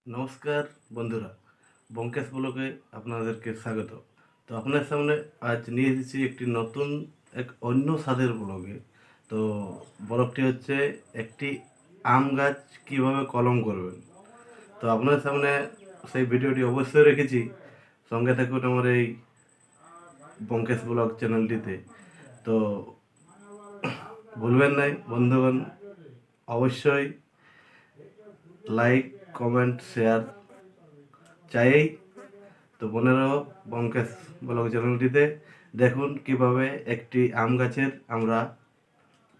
নমস্কার বন্ধুরা, বঙ্কেশ ব্লগে আপনাদেরকে স্বাগত। তো আপনার সামনে আজ নিয়ে এসেছি একটি নতুন অন্য স্বাদের ব্লগে। তো ব্লগটি হচ্ছে একটি আম গাছ কীভাবে কলম করবেন। তো আপনার সামনে সেই ভিডিওটি অবশ্যই রেখেছি, সঙ্গে থাকুন আমার এই বঙ্কেশ ব্লগ চ্যানেলটিতে। তো ভুলবেন নাই বন্ধুগণ, অবশ্যই লাইক, কমেন্ট, শেয়ার চাই। তো বোনেরা, বঙ্কেশ ব্লগ চ্যানেলটিতে দেখুন কিভাবে একটি আম গাছের আমরা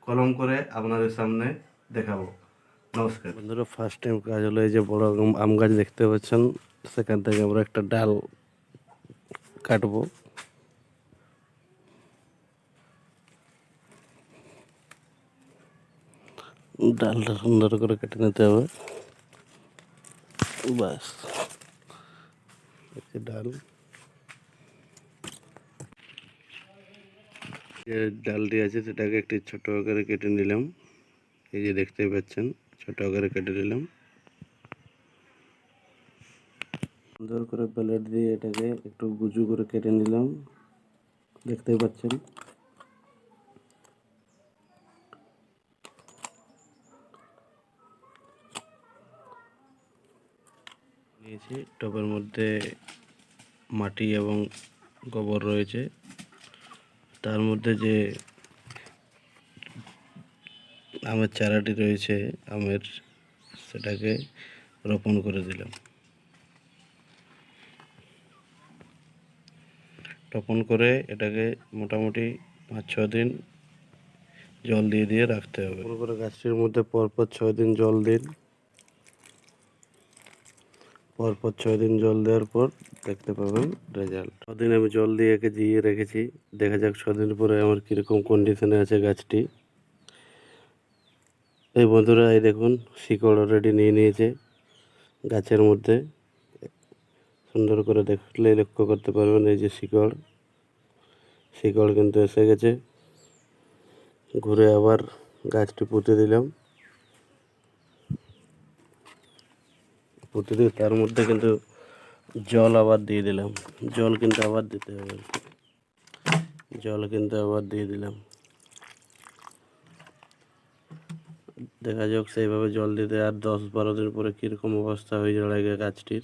কলম করে আপনাদের সামনে দেখাবো। নমস্কার বন্ধুরা, ফার্স্ট টাইম কাজ হলো এই যে বড় আম গাছ দেখতে পাচ্ছেন, সেখান থেকে আমরা একটা ডাল কাটবো। ডালটা সুন্দর করে কেটে নিতে হবে। বাস, ডাল, যে ডালটি আছে সেটাকে একটি ছোট আকারে কেটে নিলাম। এই যে দেখতে পাচ্ছেন, ছোট আকারে কেটে নিলাম। সুন্দর করে প্লেট দিয়ে এটাকে একটু গুজু করে কেটে নিলাম, দেখতেই পাচ্ছেন। নিয়েছি, টবের মধ্যে মাটি এবং গোবর রয়েছে, তার মধ্যে যে আমের চারাটি রয়েছে আমের, সেটাকে রোপণ করে দিলাম। রোপণ করে এটাকে মোটামুটি 5-6 দিন জল দিয়ে দিয়ে রাখতে হবে। রোপণ করে গাছটির মধ্যে পরপর 6 দিন জল দিন। পরপর 6 দিন জল দেওয়ার পর দেখতে পাবেন রেজাল্ট। 6 দিন আমি জল দিয়ে একে জিয়ে রেখেছি, দেখা যাক 6 দিন পরে আমার কীরকম কন্ডিশনে আছে গাছটি। এই বন্ধুরা, এই দেখুন শিকড় অলরেডি নিয়ে নিয়েছে গাছের মধ্যে। সুন্দর করে দেখলে লক্ষ্য করতে পারবেন, এই যে শিকড় কিন্তু এসে গেছে। ঘুরে আবার গাছটি পুঁতে দিলাম। পুঁতে দিয়ে তার মধ্যে কিন্তু জল আবার দিয়ে দিলাম। জল কিন্তু আবার দিতে হবে, দিয়ে দিলাম। দেখা যাক সেইভাবে জল দিতে আর 10-12 দিন পরে কীরকম অবস্থা হয়ে দাঁড়ায় গাছটির।